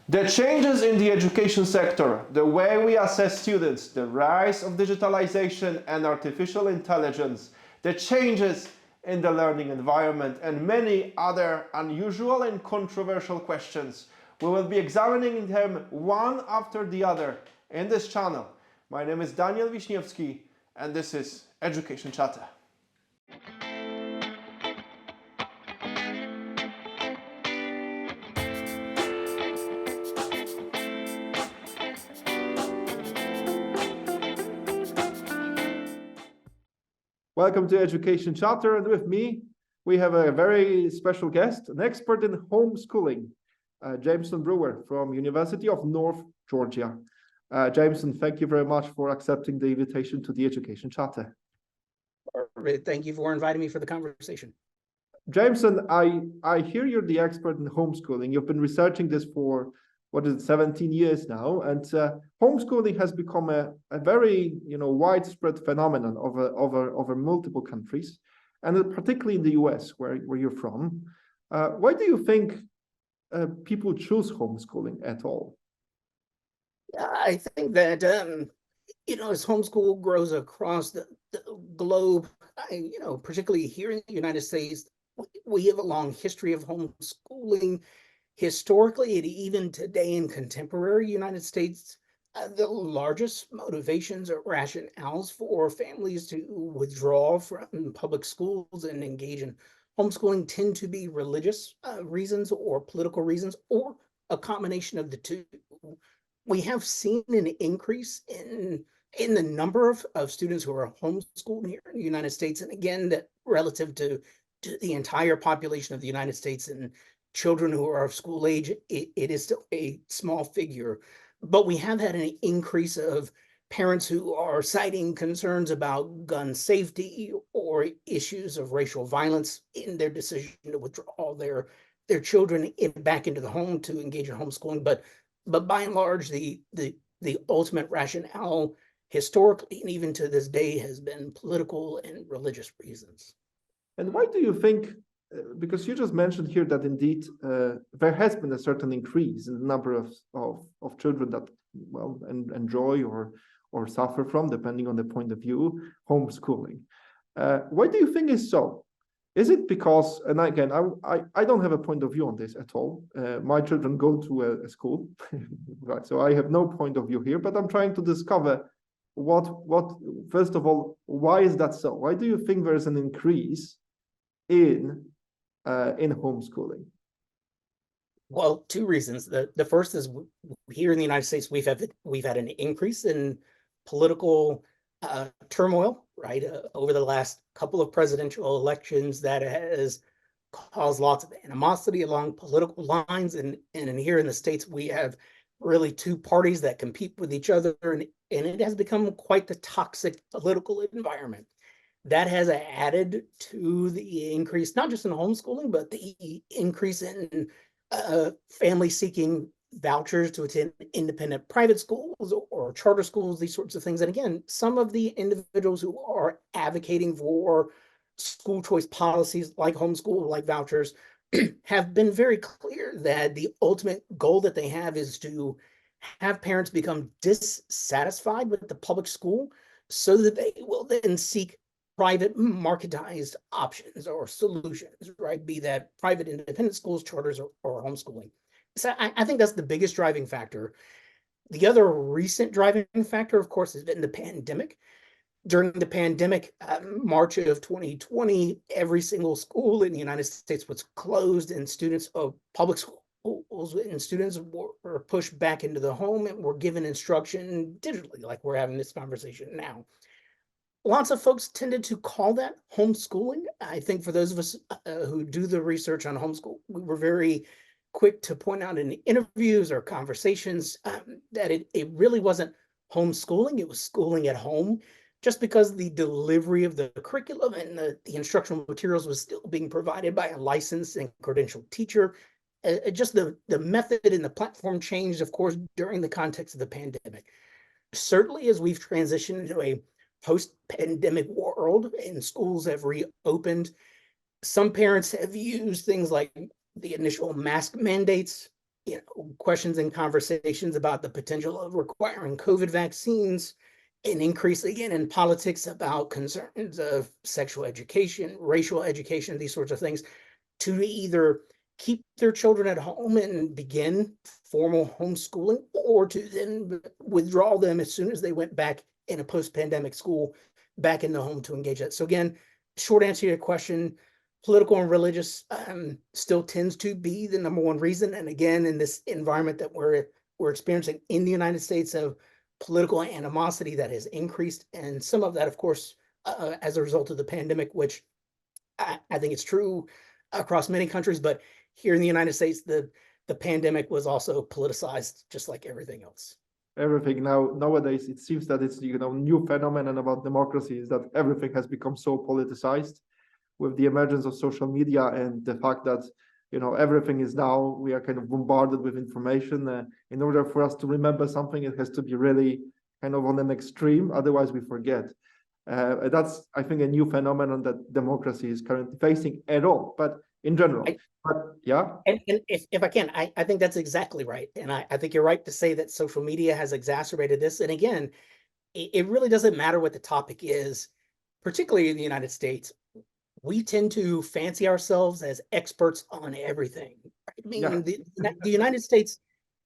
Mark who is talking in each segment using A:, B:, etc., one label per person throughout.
A: The changes in the education sector, the way we assess students, the rise of digitalization and artificial intelligence, the changes in the learning environment, and many other unusual and controversial questions. We will be examining them one after the other in this channel. My name is Daniel Wiśniewski, and this is Education Chapter. Welcome to Education Chapter, and with me, we have a very special guest, an expert in homeschooling, Jameson Brewer from University of North Georgia. Jameson, thank you very much for accepting the invitation to the Education Chapter.
B: Thank you for inviting me for the conversation.
A: Jameson, I hear you're the expert in homeschooling. You've been researching this for, 17 years now, and homeschooling has become a very widespread phenomenon over multiple countries, and particularly in the US, where you're from. Why do you think people choose homeschooling at all?
B: I think that as homeschool grows across the globe, particularly here in the United States, we have a long history of homeschooling. Historically, and even today in contemporary United States, the largest motivations or rationales for families to withdraw from public schools and engage in homeschooling tend to be religious reasons or political reasons, or a combination of the two. We have seen an increase in the number of students who are homeschooled here in the United States, and again, that relative to the entire population of the United States and children who are of school age, it is still a small figure. But we have had an increase of parents who are citing concerns about gun safety or issues of racial violence in their decision to withdraw their children back into the home to engage in homeschooling. But by and large, the ultimate rationale historically and even to this day has been political and religious reasons.
A: And why do you think, because you just mentioned here that indeed there has been a certain increase in the number of children that enjoy or suffer from, depending on the point of view, homeschooling. Why do you think is so? Is it because, and again, I don't have a point of view on this at all. My children go to a school, right? So I have no point of view here, but I'm trying to discover what first of all, why is that so? Why do you think there is an increase in homeschooling?
B: Well, two reasons. The first is here in the United States, we've had an increase in political turmoil, right? Over the last couple of presidential elections, that has caused lots of animosity along political lines. And here in the States, we have really two parties that compete with each other, and it has become quite the toxic political environment. That has added to the increase, not just in homeschooling, but the increase in families seeking vouchers to attend independent private schools or charter schools, these sorts of things. And again, some of the individuals who are advocating for school choice policies like homeschool, like vouchers, have been very clear that the ultimate goal that they have is to have parents become dissatisfied with the public school so that they will then seek private marketized options or solutions, right? Be that private independent schools, charters, or homeschooling. So I think that's the biggest driving factor. The other recent driving factor, of course, has been the pandemic. During the pandemic, March of 2020, every single school in the United States was closed, and students of public schools and students were pushed back into the home and were given instruction digitally, like we're having this conversation now. Lots of folks tended to call that homeschooling. I think for those of us who do the research on homeschool, we were very quick to point out in interviews or conversations that it really wasn't homeschooling, it was schooling at home, just because the delivery of the curriculum and the instructional materials was still being provided by a licensed and credentialed teacher. Just the method and the platform changed, of course, during the context of the pandemic. Certainly, as we've transitioned into a post-pandemic world and schools have reopened, some parents have used things like the initial mask mandates questions and conversations about the potential of requiring COVID vaccines, an increase again in politics about concerns of sexual education, racial education, these sorts of things, to either keep their children at home and begin formal homeschooling, or to then withdraw them as soon as they went back in a post-pandemic school back in the home to engage that. So again, short answer to your question, political and religious still tends to be the number one reason. And again, in this environment that we're experiencing in the United States of political animosity that has increased, and some of that, of course, as a result of the pandemic, which I think it's true across many countries, but here in the United States, the pandemic was also politicized, just like everything else.
A: Everything nowadays, it seems that it's new phenomenon about democracy is that everything has become so politicized with the emergence of social media and the fact that everything is now, we are kind of bombarded with information. In order for us to remember something, it has to be really kind of on an extreme, otherwise we forget. That's, I think, a new phenomenon that democracy is currently facing at all, but in general. Yeah.
B: And if I can, I think that's exactly right. And I think you're right to say that social media has exacerbated this. And again, it really doesn't matter what the topic is, particularly in the United States. We tend to fancy ourselves as experts on everything. I mean,
A: Yeah.
B: the United States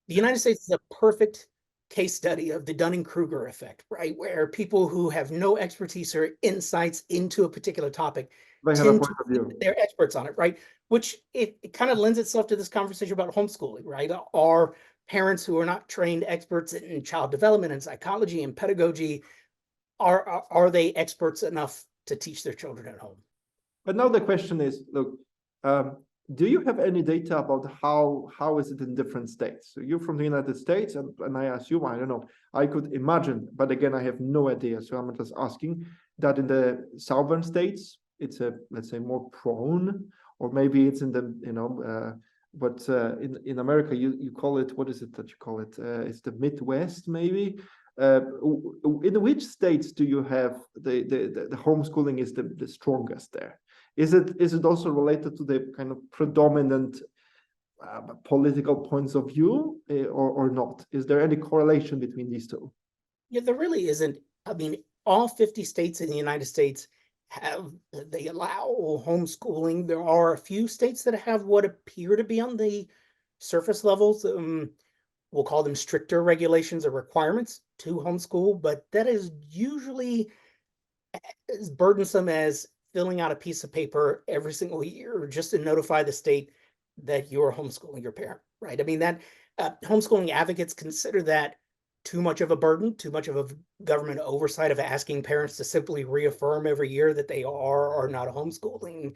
B: is a perfect case study of the Dunning-Kruger effect, right? Where people who have no expertise or insights into a particular topic tend to think they're experts on it, right? Which it kind of lends itself to this conversation about homeschooling, right? Are parents who are not trained experts in child development and psychology and pedagogy, are they experts enough to teach their children at home?
A: But now the question is, look, do you have any data about how is it in different states? So you're from the United States, and I assume, I don't know, I could imagine, but again, I have no idea. So I'm just asking that in the southern states, it's let's say more prone, or maybe it's in the, but in America, you call it, what is it that you call it? It's the Midwest, maybe. In which states do you have the homeschooling is the strongest there? Is it also related to the kind of predominant political points of view, or not? Is there any correlation between these two?
B: Yeah, there really isn't. I mean, all 50 states in the United States they allow homeschooling. There are a few states that have what appear to be on the surface levels. We'll call them stricter regulations or requirements to homeschool, but that is usually as burdensome as filling out a piece of paper every single year just to notify the state that you're homeschooling your parent, right? I mean, that homeschooling advocates consider that too much of a burden, too much of a government oversight of asking parents to simply reaffirm every year that they are or not homeschooling.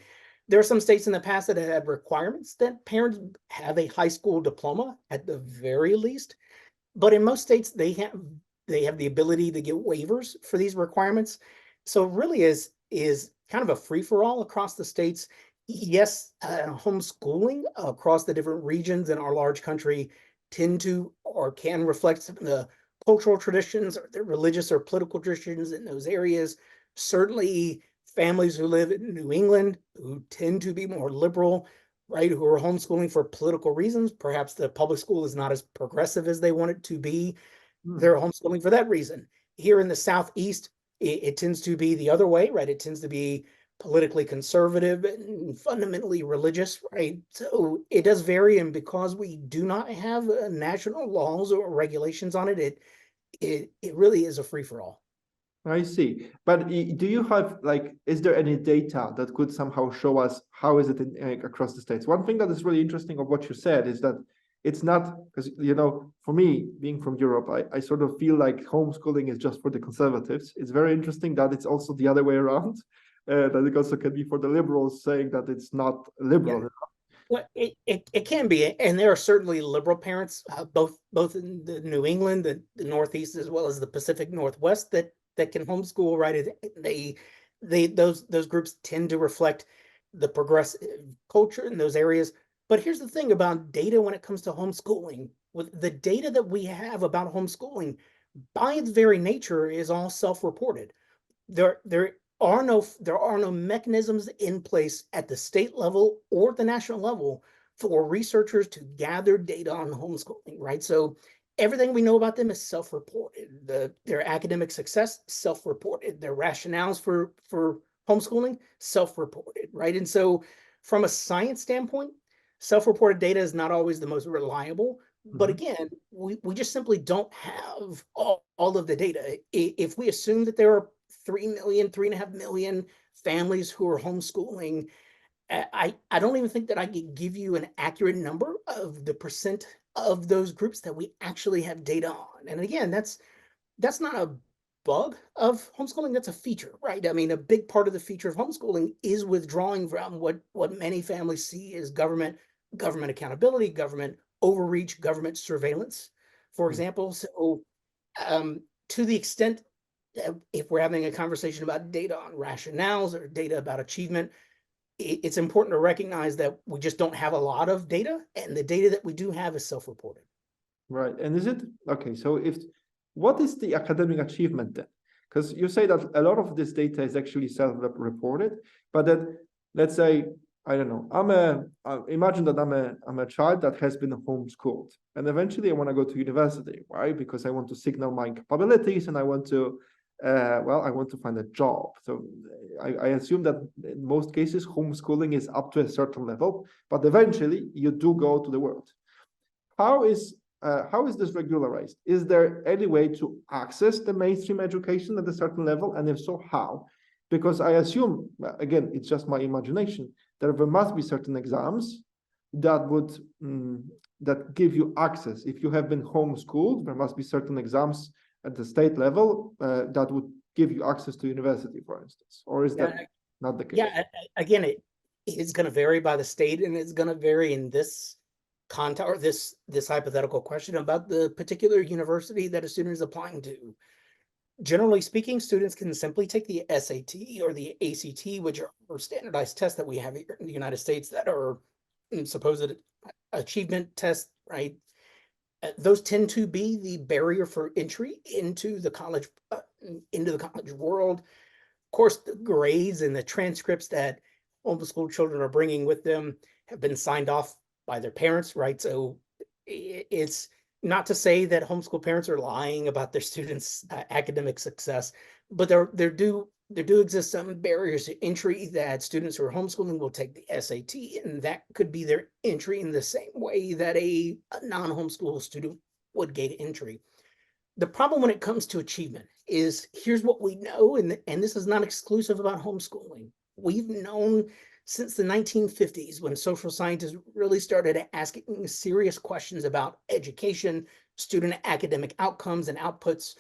B: There are some states in the past that have had requirements that parents have a high school diploma at the very least, but in most states they have the ability to get waivers for these requirements. So it really is kind of a free-for-all across the states. Yes, homeschooling across the different regions in our large country tend to or can reflect some of the cultural traditions or the religious or political traditions in those areas. Certainly families who live in New England who tend to be more liberal, right, who are homeschooling for political reasons. Perhaps the public school is not as progressive as they want it to be. They're homeschooling for that reason. Here in the Southeast, it tends to be the other way, right? It tends to be politically conservative and fundamentally religious, right? So it does vary, and because we do not have national laws or regulations on it, it really is a free-for-all.
A: I see. But do you have, like, is there any data that could somehow show us how is it across the states? One thing that is really interesting of what you said is that it's not, because, for me, being from Europe, I sort of feel like homeschooling is just for the conservatives. It's very interesting that it's also the other way around, that it also can be for the liberals saying that it's not liberal.
B: Yeah. Well, it can be, and there are certainly liberal parents, both in the New England, the Northeast, as well as the Pacific Northwest that can homeschool, right? Those groups tend to reflect the progressive culture in those areas. But here's the thing about data when it comes to homeschooling. With the data that we have about homeschooling, by its very nature, is all self-reported. There are no mechanisms in place at the state level or the national level for researchers to gather data on homeschooling, right? So everything we know about them is self-reported. Their academic success, self-reported. Their rationales for homeschooling, self-reported, right? And so from a science standpoint, self-reported data is not always the most reliable. But again, we just simply don't have all of the data. If we assume that there are 3 million, 3.5 million families who are homeschooling, I don't even think that I could give you an accurate number of the percent of those groups that we actually have data on. And again, that's not a bug of homeschooling, that's a feature, right? I mean, a big part of the feature of homeschooling is withdrawing from what many families see as government accountability, government overreach, government surveillance, for example. So to the extent that if we're having a conversation about data on rationales or data about achievement, it's important to recognize that we just don't have a lot of data, and the data that we do have is self-reported.
A: Right. And is it okay? So what is the academic achievement then? Because you say that a lot of this data is actually self-reported, but then let's say, I don't know, imagine that I'm a child that has been homeschooled, and eventually I want to go to university, right? Because I want to signal my capabilities, and I want to I want to find a job. So I assume that in most cases, homeschooling is up to a certain level, but eventually you do go to the world. How is this regularized? Is there any way to access the mainstream education at a certain level? And if so, how? Because I assume, again, it's just my imagination, that there must be certain exams that would that give you access. If you have been homeschooled, there must be certain exams at the state level that would give you access to university, for instance. Or is that not the case?
B: Yeah, again, it is going to vary by the state, and it's going to vary in this context, or this hypothetical question about the particular university that a student is applying to. Generally speaking, students can simply take the SAT or the ACT, which are standardized tests that we have here in the United States that are supposed achievement tests, right? Those tend to be the barrier for entry into the college world. Of course, the grades and the transcripts that homeschool children are bringing with them have been signed off by their parents, right? So it's not to say that homeschool parents are lying about their students' academic success, but there do exist some barriers to entry that students who are homeschooling will take the SAT, and that could be their entry in the same way that a non-homeschool student would gain entry. The problem when it comes to achievement is, here's what we know, and this is not exclusive about homeschooling. We've known since the 1950s, when social scientists really started asking serious questions about education, student academic outcomes and outputs.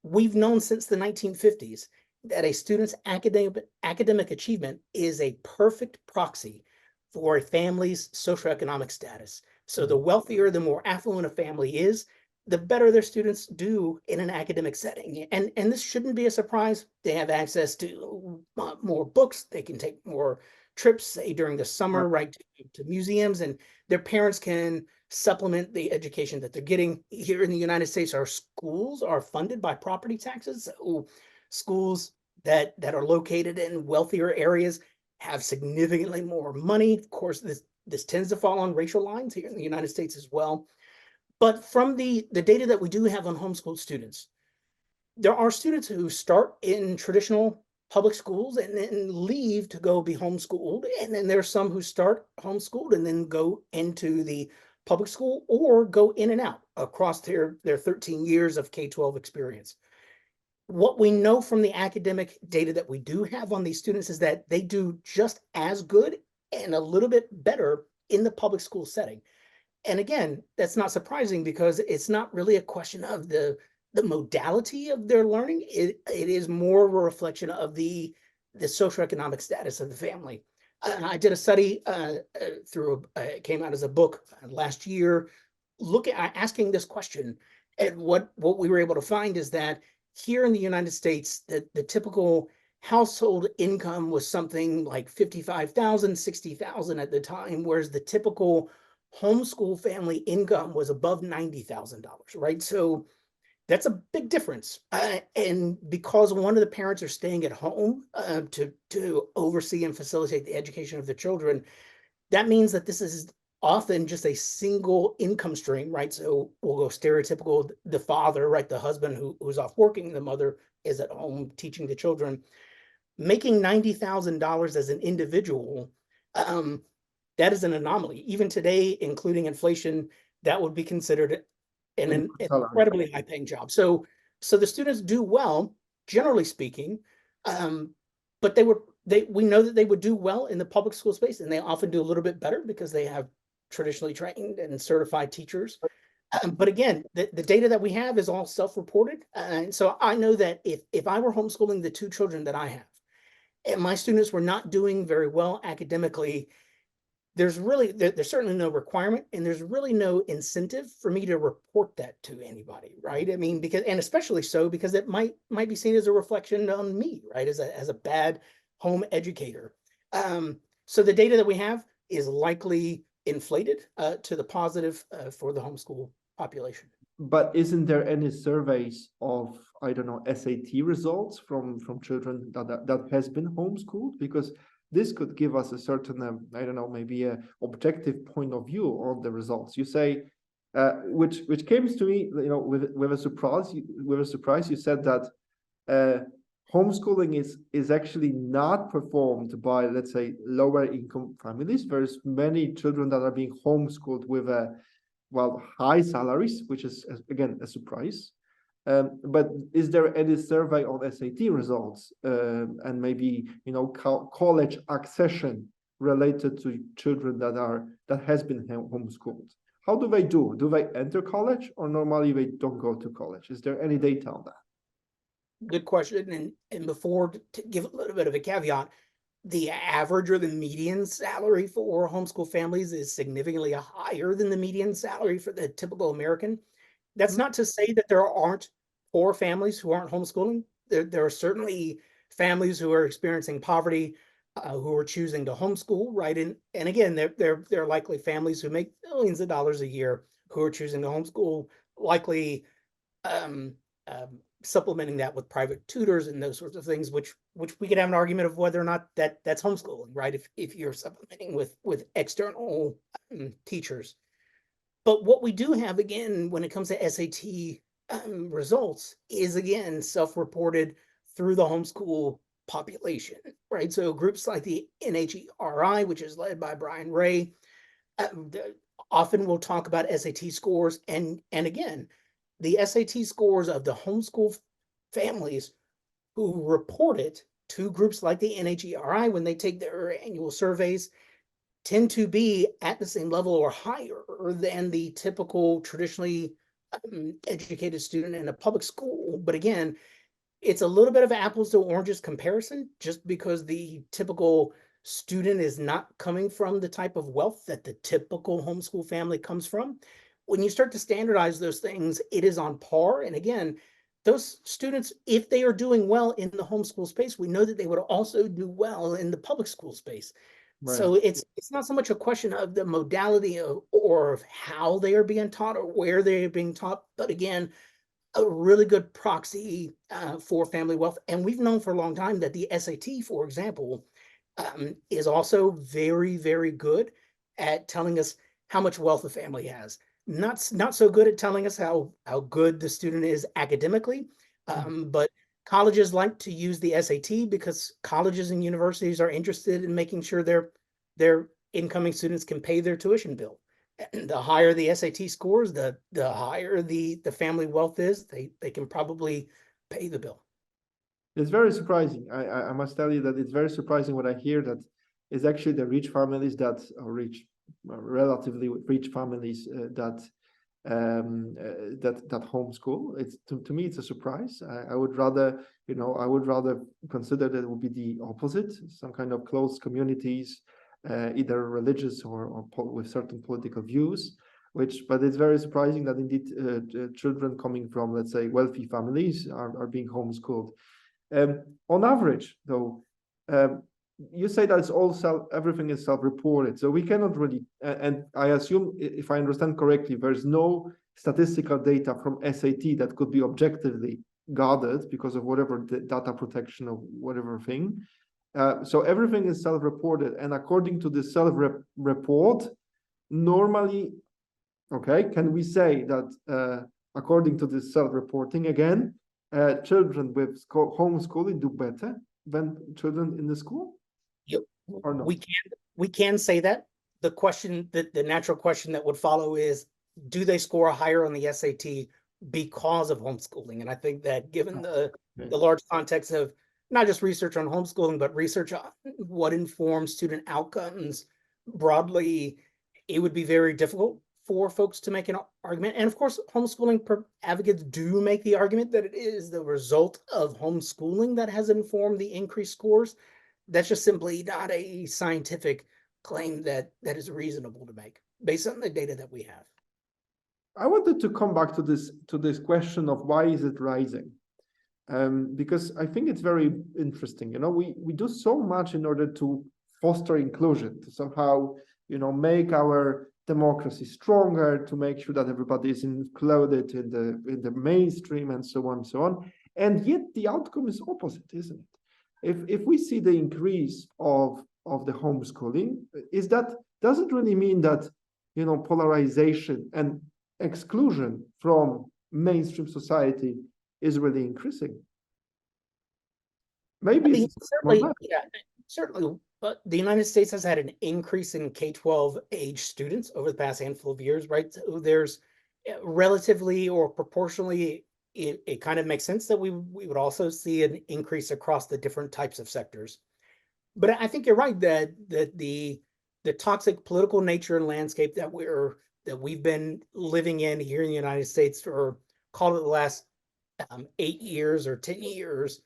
B: We've known since the 1950s that a student's academic achievement is a perfect proxy for a family's socioeconomic status. So the wealthier, the more affluent a family is, the better their students do in an academic setting. And this shouldn't be a surprise. They have access to more books. They can take more trips, say during the summer, right, to museums, and their parents can supplement the education that they're getting. Here in the United States, our schools are funded by property taxes. So schools that are located in wealthier areas have significantly more money. Of course, this tends to fall on racial lines here in the United States as well. But from the data that we do have on homeschooled students, there are students who start in traditional public schools and then leave to go be homeschooled. And then there's some who start homeschooled and then go into the public school or go in and out across their 13 years of K-12 experience. What we know from the academic data that we do have on these students is that they do just as good and a little bit better in the public school setting. And again, that's not surprising because it's not really a question of the modality of their learning. It is more of a reflection of the socioeconomic status of the family. I did a study it came out as a book last year, asking this question. And what we were able to find is that here in the United States, the typical household income was something like $55,000, $60,000 at the time, whereas the typical homeschool family income was above $90,000, right? So that's a big difference. And because one of the parents are staying at home to oversee and facilitate the education of the children, that means that this is often just a single income stream, right? So we'll go stereotypical, the father, right? The husband who's off working, the mother is at home teaching the children. Making $90,000 as an individual, that is an anomaly. Even today, including inflation, that would be considered an incredibly high-paying job. So the students do well, generally speaking, but we know that they would do well in the public school space, and they often do a little bit better because they have traditionally trained and certified teachers. But again, the data that we have is all self-reported. And so I know that if I were homeschooling the two children that I have, and my students were not doing very well academically, there's certainly no requirement, and there's really no incentive for me to report that to anybody, right? I mean, and especially so because it might be seen as a reflection on me, right, as a bad home educator. So the data that we have is likely inflated to the positive for the homeschool population.
A: But isn't there any surveys of, I don't know, SAT results from children that has been homeschooled? Because this could give us a certain, I don't know, maybe a objective point of view on the results. You say, which came to me, you know, with a surprise. You said that homeschooling is actually not performed by, let's say, lower income families. There's many children that are being homeschooled with high salaries, which is again a surprise. But is there any survey on SAT results and maybe, you know, college accession related to children that has been homeschooled? How do they do? Do they enter college, or normally they don't go to college? Is there any data on that?
B: Good question. And before, to give a little bit of a caveat, the average or the median salary for homeschool families is significantly higher than the median salary for the typical American. That's not to say that there aren't poor families who aren't homeschooling. There are certainly families who are experiencing poverty, who are choosing to homeschool, right? And again, there are likely families who make millions of dollars a year who are choosing to homeschool, likely supplementing that with private tutors and those sorts of things, which we could have an argument of whether or not that's homeschooling, right? If you're supplementing with external teachers. But what we do have, again, when it comes to SAT results, is again self-reported through the homeschool population, right? So groups like the NHERI, which is led by Brian Ray, often will talk about SAT scores, and again, the SAT scores of the homeschool families who report it to groups like the NHERI when they take their annual surveys tend to be at the same level or higher than the typical traditionally educated student in a public school. But again, it's a little bit of apples to oranges comparison, just because the typical student is not coming from the type of wealth that the typical homeschool family comes from. When you start to standardize those things, it is on par. And again, those students, if they are doing well in the homeschool space, we know that they would also do well in the public school space. Right. So it's not so much a question of the modality or of how they are being taught or where they are being taught, but again, a really good proxy for family wealth. And we've known for a long time that the SAT, for example, is also very, very good at telling us how much wealth a family has. Not so good at telling us how good the student is academically, but colleges like to use the SAT because colleges and universities are interested in making sure their incoming students can pay their tuition bill. And the higher the SAT scores, the higher the family wealth is, they can probably pay the bill.
A: It's very surprising. I must tell you that it's very surprising when I hear that it's actually the rich families that are rich, relatively rich families that homeschool. It's to me, it's a surprise. I would rather, you know, consider that it would be the opposite, some kind of closed communities, either religious or with certain political views. But it's very surprising that indeed children coming from, let's say, wealthy families are being homeschooled. On average, though, you say that it's all everything is self-reported, so we cannot really, and I assume, if I understand correctly, there's no statistical data from SAT that could be objectively gathered because of whatever data protection or whatever thing. So everything is self-reported, and according to the self-report, normally, okay, can we say that according to this self-reporting again, children with homeschooling do better than children in the school?
B: Yep.
A: Or not?
B: We can say that. The question that the natural question that would follow is, do they score higher on the SAT because of homeschooling? And I think that given the large context of not just research on homeschooling, but research on what informs student outcomes broadly, it would be very difficult for folks to make an argument. And of course, homeschooling advocates do make the argument that it is the result of homeschooling that has informed the increased scores. That's just simply not a scientific claim that is reasonable to make based on the data that we have.
A: I wanted to come back to this question of why is it rising? Because I think it's very interesting. You know, we do so much in order to foster inclusion, to somehow, you know, make our democracy stronger, to make sure that everybody is included in the mainstream and so on and so on. And yet the outcome is opposite, isn't it? If we see the increase of the homeschooling, does it really mean that, you know, polarization and exclusion from mainstream society is really increasing? Maybe
B: I mean, certainly, but the United States has had an increase in K-12 age students over the past handful of years, right? So there's relatively or proportionally, it kind of makes sense that we would also see an increase across the different types of sectors. But I think you're right that the toxic political nature and landscape that we've been living in here in the United States for, call it the last 8 years or 10 years,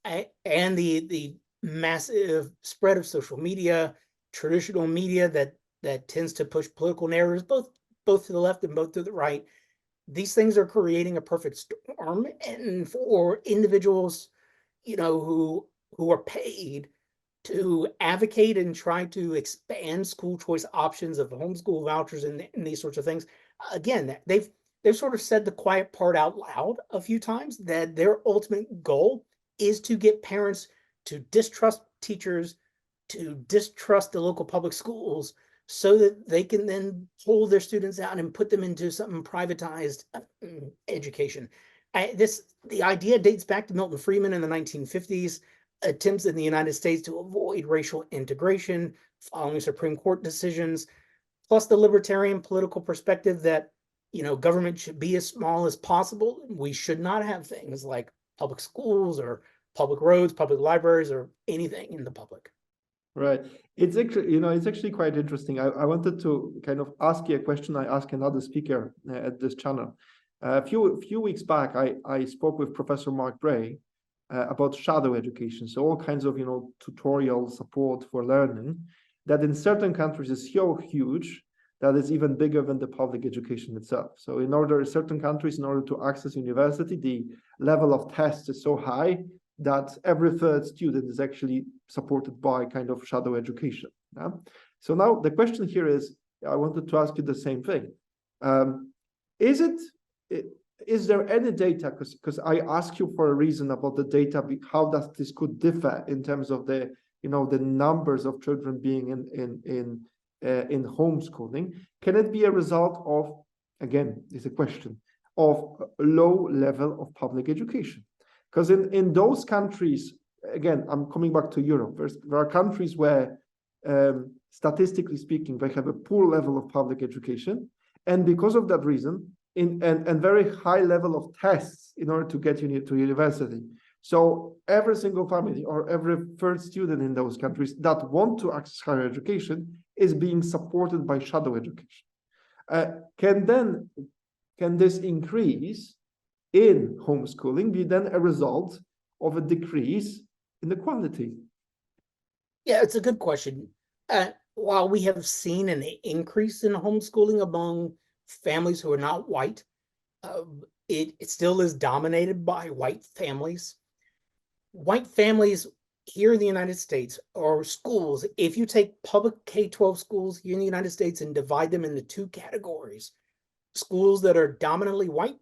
B: and the massive spread of social media, traditional media that tends to push political narratives both to the left and both to the right. These things are creating a perfect storm, and for individuals, you know, who are paid to advocate and try to expand school choice options of homeschool vouchers and these sorts of things. Again, they've sort of said the quiet part out loud a few times, that their ultimate goal is to get parents to distrust teachers, to distrust the local public schools, so that they can then pull their students out and put them into something privatized education. The idea dates back to Milton Friedman in the 1950s, attempts in the United States to avoid racial integration following Supreme Court decisions, plus the libertarian political perspective that, you know, government should be as small as possible. We should not have things like public schools or public roads, public libraries, or anything in the public.
A: Right. It's actually, you know, it's actually quite interesting. I wanted to kind of ask you a question I asked another speaker at this channel. A few weeks back, I spoke with Professor Mark Bray about shadow education. So all kinds of, you know, tutorial support for learning that in certain countries is so huge that it's even bigger than the public education itself. So certain countries, in order to access university, the level of tests is so high that every third student is actually supported by kind of shadow education. Yeah? So now the question here is, I wanted to ask you the same thing. Is there any data, because I ask you for a reason about the data, how does this could differ in terms of the, you know, the numbers of children being in homeschooling? Can it be a result of, again, it's a question, of low level of public education? Because in those countries, again, I'm coming back to Europe, there are countries where, statistically speaking, they have a poor level of public education. And because of that reason, and very high level of tests in order to get you to university. So every single family or every third student in those countries that want to access higher education is being supported by shadow education. Can this increase in homeschooling be then a result of a decrease in the quality?
B: Yeah, it's a good question. While we have seen an increase in homeschooling among families who are not white, it still is dominated by white families. White families here in the United States, or schools, if you take public K-12 schools here in the United States and divide them into two categories, schools that are dominantly white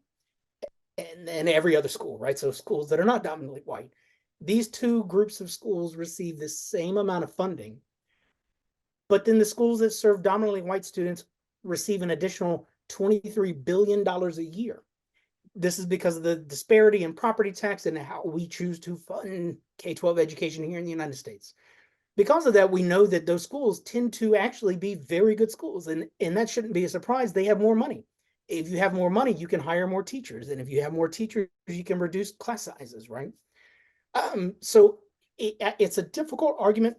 B: and then every other school, right? So schools that are not dominantly white. these two groups of schools receive the same amount of funding, but then the schools that serve dominantly white students receive an additional $23 billion a year. This is because of the disparity in property tax and how we choose to fund K-12 education here in the United States. Because of that, we know that those schools tend to actually be very good schools, and that shouldn't be a surprise. They have more money. If you have more money, you can hire more teachers, and if you have more teachers, you can reduce class sizes, right? So it's a difficult argument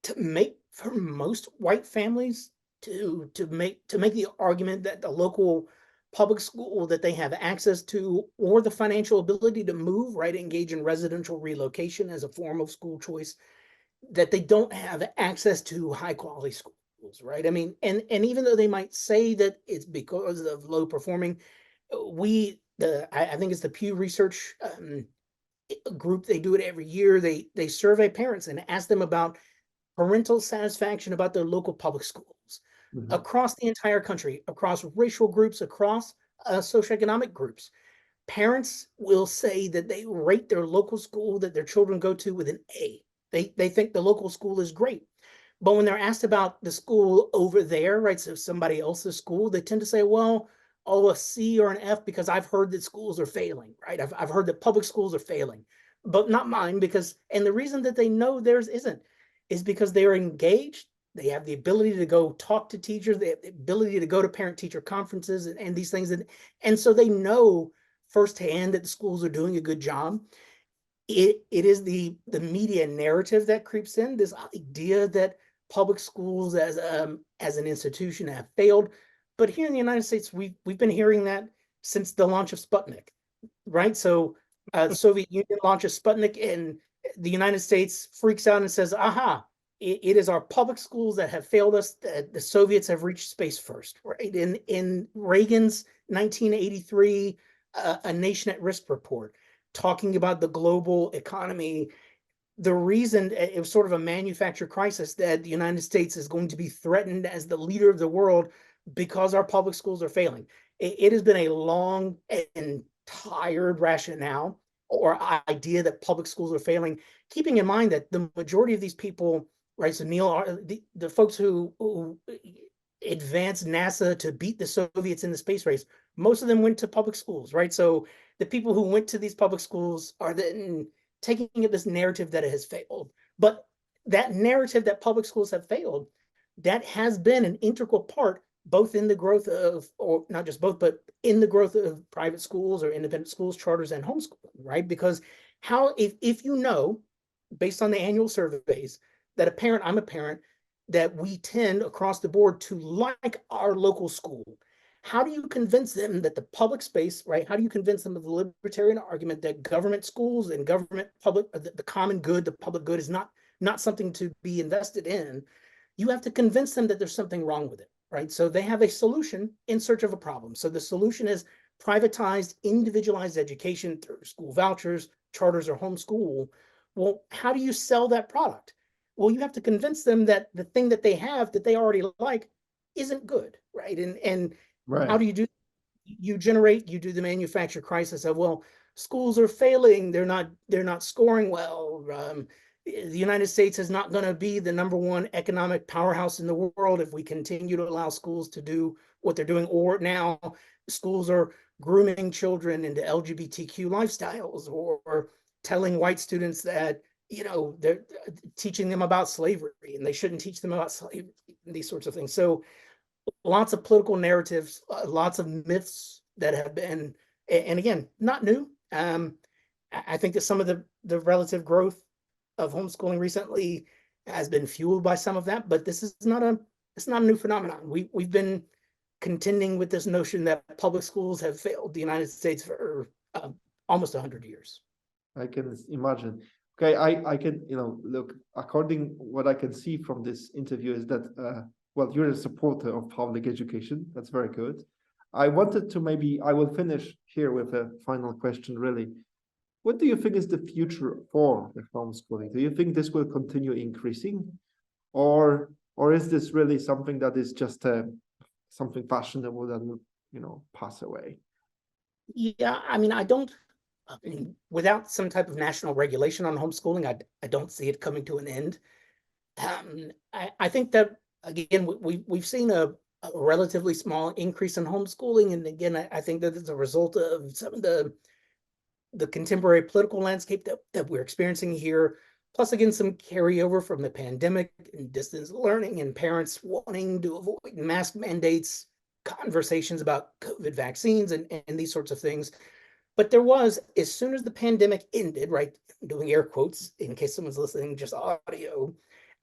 B: to make for most white families to make the argument that the local public school that they have access to, or the financial ability to move, right, engage in residential relocation as a form of school choice, that they don't have access to high quality schools, right? I mean, and even though they might say that it's because of low performing, I think it's the Pew Research group, they do it every year. They survey parents and ask them about parental satisfaction about their local public schools across the entire country, across racial groups, across socioeconomic groups. Parents will say that they rate their local school that their children go to with an A. They think the local school is great. But when they're asked about the school over there, right, so somebody else's school, they tend to say, well, oh, a C or an F, because I've heard that schools are failing, right? I've heard that public schools are failing, but not mine, because, and the reason that they know theirs isn't is because they're engaged. They have the ability to go talk to teachers. They have the ability to go to parent-teacher conferences and these things. And so they know firsthand that the schools are doing a good job. It is the media narrative that creeps in, this idea that public schools as an institution have failed. But here in the United States, we've been hearing that since the launch of Sputnik, right? So Soviet Union launches Sputnik, and the United States freaks out and says, aha, it is our public schools that have failed us. The Soviets have reached space first, right? In Reagan's 1983 A Nation at Risk report, talking about the global economy, the reason it was sort of a manufactured crisis that the United States is going to be threatened as the leader of the world because our public schools are failing. It has been a long and tired rationale or idea that public schools are failing, keeping in mind that the majority of these people, right, so Neil, the folks who advanced NASA to beat the Soviets in the space race, most of them went to public schools, right? So the people who went to these public schools are then taking this narrative that it has failed. But that narrative that public schools have failed, that has been an integral part both in the growth of, or not just both, but in the growth of private schools or independent schools, charters, and homeschooling, right? Because if you know, based on the annual surveys, that I'm a parent, that we tend across the board to like our local school, how do you convince them that the public space, right? How do you convince them of the libertarian argument that government schools and government public, the common good, the public good is not something to be invested in? You have to convince them that there's something wrong with it, right? So they have a solution in search of a problem. So the solution is privatized, individualized education through school vouchers, charters, or homeschool. Well, how do you sell that product? Well, you have to convince them that the thing that they have that they already like isn't good, right? And
A: Right.
B: how do you do? You do the manufactured crisis of, well, schools are failing, they're not scoring well. The United States is not going to be the #1 economic powerhouse in the world if we continue to allow schools to do what they're doing. Or now schools are grooming children into LGBTQ lifestyles, or telling white students that, they're teaching them about slavery and they shouldn't teach them about slavery, these sorts of things. So lots of political narratives, lots of myths that have been, and again, not new. I think that some of the relative growth of homeschooling recently has been fueled by some of that, but it's not a new phenomenon. We've been contending with this notion that public schools have failed the United States for almost 100 years.
A: I can imagine. Okay, I can, look, according what I can see from this interview is that, well, you're a supporter of public education. That's very good. I wanted to I will finish here with a final question, really. What do you think is the future for the homeschooling? Do you think this will continue increasing? Or is this really something that is just something fashionable that will, pass away?
B: Yeah, I mean, I don't I mean, without some type of national regulation on homeschooling, I don't see it coming to an end. I think that, again, we've seen a relatively small increase in homeschooling. And again, I think that it's a result of some of the contemporary political landscape that we're experiencing here. Plus, again, some carryover from the pandemic and distance learning and parents wanting to avoid mask mandates, conversations about COVID vaccines and these sorts of things. But there was, as soon as the pandemic ended, right, I'm doing air quotes in case someone's listening, just audio,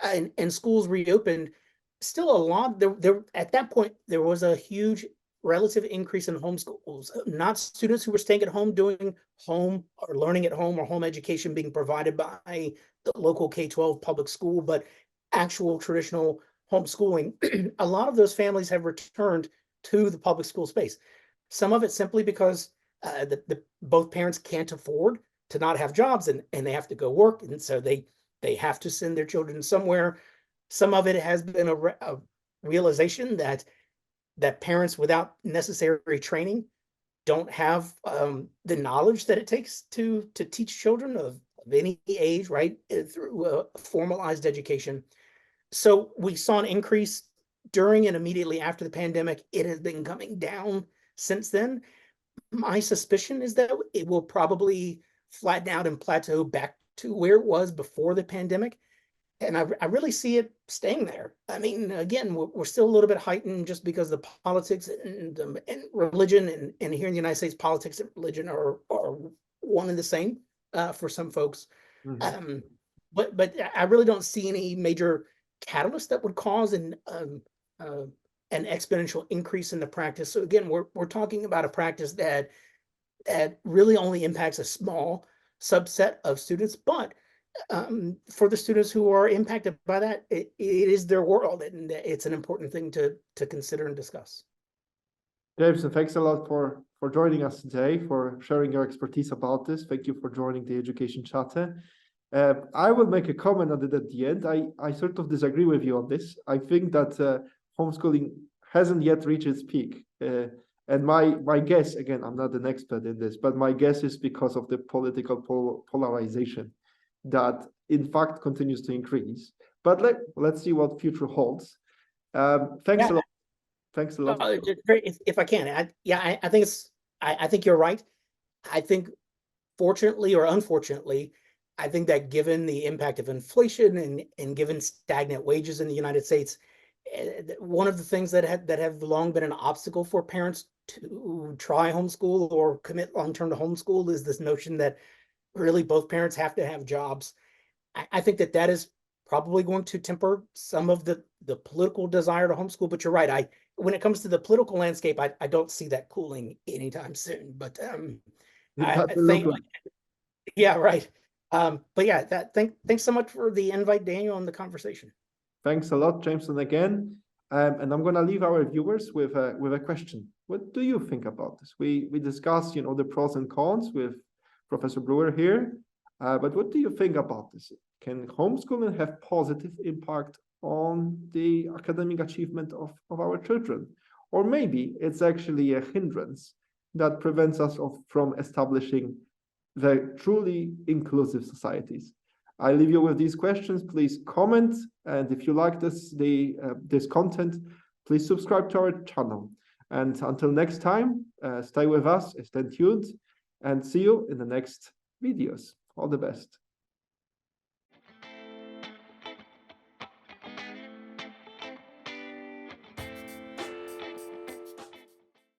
B: and schools reopened, still a lot, there at that point, there was a huge relative increase in homeschools, not students who were staying at home doing home or learning at home or home education being provided by the local K-12 public school, but actual traditional homeschooling. A lot of those families have returned to the public school space. Some of it simply because both parents can't afford to not have jobs and they have to go work. And so they have to send their children somewhere. Some of it has been a realization that parents without necessary training don't have the knowledge that it takes to teach children of any age, right, through a formalized education. So we saw an increase during and immediately after the pandemic. It has been coming down since then. My suspicion is that it will probably flatten out and plateau back to where it was before the pandemic. And I really see it staying there. I mean, again, we're still a little bit heightened just because the politics and religion, and here in the United States, politics and religion are one and the same for some folks.
A: Mhm.
B: But I really don't see any major catalyst that would cause an exponential increase in the practice. So again, we're talking about a practice that really only impacts a small subset of students, but for the students who are impacted by that, it is their world, and it's an important thing to consider and discuss.
A: Jameson, thanks a lot for joining us today, for sharing your expertise about this. Thank you for joining the Education Chapter. I will make a comment on it at the end. I sort of disagree with you on this. I think that homeschooling hasn't yet reached its peak. And my guess, again, I'm not an expert in this, but my guess is because of the political polarization that in fact continues to increase. But let's see what future holds. Thanks a lot. Thanks a lot.
B: If I can, I think I think you're right. I think, fortunately or unfortunately, I think that given the impact of inflation and given stagnant wages in the United States, one of the things that have long been an obstacle for parents to try homeschool or commit long-term to homeschool is this notion that really both parents have to have jobs. I think that is probably going to temper some of the political desire to homeschool. But you're right. When it comes to the political landscape, I don't see that cooling anytime soon. But I think, yeah, right. But yeah, thanks so much for the invite, Daniel, and the conversation.
A: Thanks a lot, Jameson, again. And I'm going to leave our viewers with a question. What do you think about this? We discussed, the pros and cons with Professor Brewer here. But what do you think about this? Can homeschooling have positive impact on the academic achievement of our children? Or maybe it's actually a hindrance that prevents us from establishing the truly inclusive societies? I leave you with these questions. Please comment, and if you like this content, please subscribe to our channel. And until next time, stay with us, stay tuned, and see you in the next videos. All the best.